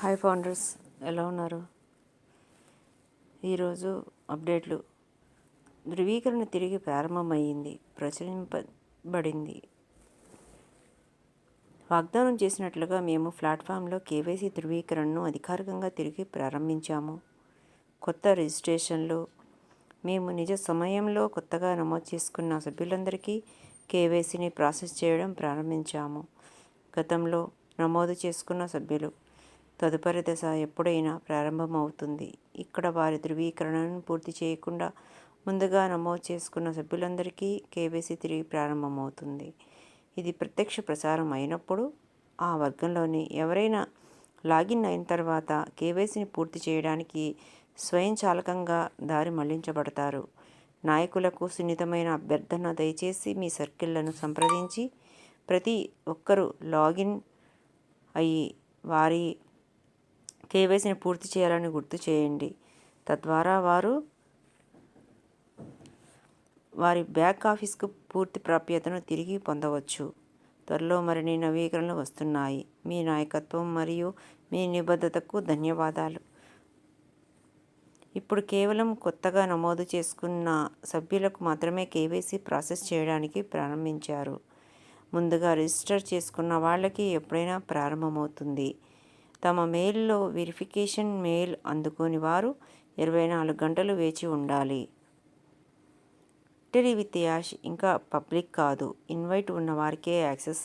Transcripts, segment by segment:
Hi founders, ఎలా ఉన్నారు? ఈరోజు అప్డేట్లు. ధృవీకరణ తిరిగి ప్రారంభమైంది, ప్రచురింపబడింది. వాగ్దానం చేసినట్లుగా మేము ప్లాట్ఫామ్లో కేవైసీ ధృవీకరణను అధికారికంగా తిరిగి ప్రారంభించాము. కొత్త రిజిస్ట్రేషన్లు. మేము నిజ సమయంలో కొత్తగా నమోదు చేసుకున్న సభ్యులందరికీ కేవైసీని ప్రాసెస్ చేయడం ప్రారంభించాము. గతంలో నమోదు చేసుకున్న సభ్యులు తదుపరి దశ ఎప్పుడైనా ప్రారంభమవుతుంది. ఇక్కడ వారి ధృవీకరణను పూర్తి చేయకుండా ముందుగా నమోదు చేసుకున్న సభ్యులందరికీ కేవైసీ తిరిగి ప్రారంభమవుతుంది. ఇది ప్రత్యక్ష ప్రసారం అయినప్పుడు ఆ వర్గంలోని ఎవరైనా లాగిన్ అయిన తర్వాత కేవైసీని పూర్తి చేయడానికి స్వయంచాలకంగా దారి మళ్లించబడతారు. నాయకులకు సున్నితమైన అభ్యర్థన, దయచేసి మీ సర్కిళ్లను సంప్రదించి ప్రతి ఒక్కరూ లాగిన్ అయ్యి వారి కేవైసీని పూర్తి చేయాలని గుర్తు చేయండి. తద్వారా వారి బ్యాక్ ఆఫీస్కు పూర్తి ప్రాప్యతను తిరిగి పొందవచ్చు. త్వరలో మరిన్ని నవీకరణలు వస్తున్నాయి. మీ నాయకత్వం మరియు మీ నిబద్ధతకు ధన్యవాదాలు. ఇప్పుడు కేవలం కొత్తగా నమోదు చేసుకున్న సభ్యులకు మాత్రమే కేవైసీ ప్రాసెస్ చేయడానికి ప్రారంభించారు. ముందుగా రిజిస్టర్ చేసుకున్న వాళ్ళకి ఎప్పుడైనా ప్రారంభమవుతుంది. తమ మెయిల్లో వెరిఫికేషన్ మెయిల్ అందుకోని వారు 24 గంటలు వేచి ఉండాలి. విక్టరీ విత్ యాష్ ఇంకా పబ్లిక్ కాదు, ఇన్వైట్ ఉన్న వారికే యాక్సెస్.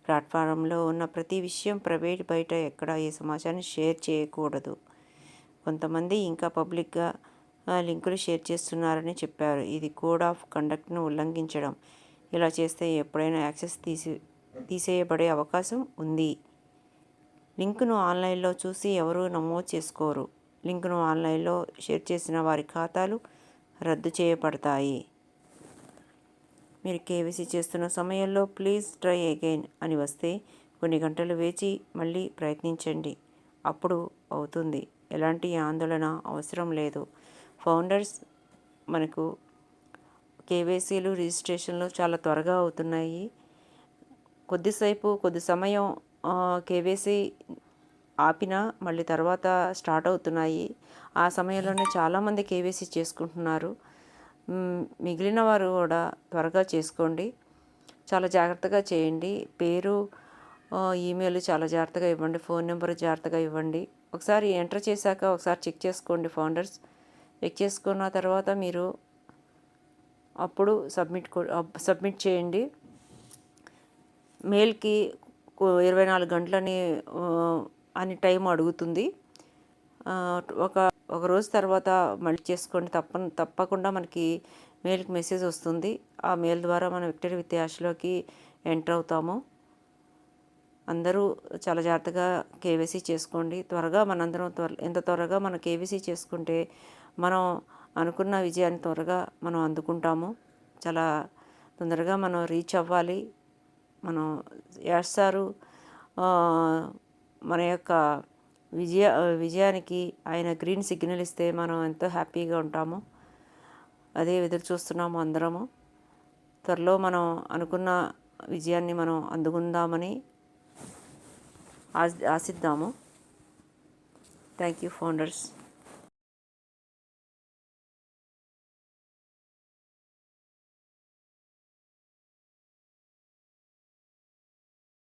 ప్లాట్ఫారంలో ఉన్న ప్రతి విషయం ప్రైవేట్, బయట ఎక్కడ ఏ సమాచారాన్ని షేర్ చేయకూడదు. కొంతమంది ఇంకా పబ్లిక్గా లింకులు షేర్ చేస్తున్నారని చెప్పారు. ఇది కోడ్ ఆఫ్ కండక్ట్ను ఉల్లంఘించడం. ఇలా చేస్తే ఎప్పుడైనా యాక్సెస్ తీసేయబడే అవకాశం ఉంది. లింకును ఆన్లైన్లో చూసి ఎవరూ నమోదు చేసుకోరు. లింకును ఆన్లైన్లో షేర్ చేసిన వారి ఖాతాలు రద్దు చేయబడతాయి. మీరు కేవైసీ చేస్తున్న సమయంలో ప్లీజ్ ట్రై అగైన్ అని వస్తే కొన్ని గంటలు వేచి మళ్ళీ ప్రయత్నించండి. అప్పుడు అవుతుంది. ఎలాంటి ఆందోళన అవసరం లేదు. ఫౌండర్స్, మనకు కేవైసీలు రిజిస్ట్రేషన్లు చాలా త్వరగా అవుతున్నాయి. కొద్ది సమయం కేవైసీ ఆపినా మళ్ళీ తర్వాత స్టార్ట్ అవుతున్నాయి. ఆ సమయంలోనే చాలామంది కేవైసీ చేసుకుంటున్నారు. మిగిలిన వారు కూడా త్వరగా చేసుకోండి. చాలా జాగ్రత్తగా చేయండి. పేరు, ఈమెయిల్ చాలా జాగ్రత్తగా ఇవ్వండి. ఫోన్ నెంబర్ జాగ్రత్తగా ఇవ్వండి. ఒకసారి ఎంటర్ చేశాక ఒకసారి చెక్ చేసుకోండి ఫౌండర్స్. చెక్ చేసుకున్న తర్వాత మీరు అప్పుడు సబ్మిట్ చేయండి. మెయిల్కి 24 గంటలని అని టైం అడుగుతుంది. ఒక రోజు తర్వాత మళ్ళీ చేసుకోండి. తప్పకుండా మనకి మెయిల్కి మెసేజ్ వస్తుంది. ఆ మెయిల్ ద్వారా మనం విక్టరీ విత్ యాష్లోకి ఎంటర్ అవుతాము. అందరూ చాలా జాగ్రత్తగా కేవైసీ చేసుకోండి. ఎంత త్వరగా మనం కేవైసీ చేసుకుంటే మనం అనుకున్న విజయాన్ని త్వరగా మనం అందుకుంటాము. చాలా తొందరగా మనం రీచ్ అవ్వాలి. మనం యాష్ సారు మన యొక్క విజయానికి ఆయన గ్రీన్ సిగ్నల్ ఇస్తే మనం ఎంతో హ్యాపీగా ఉంటాము. అదే ఎదురు చూస్తున్నాము అందరము. త్వరలో మనం అనుకున్న విజయాన్ని మనం అందుకుందామని ఆశిద్దాము. Thank you founders.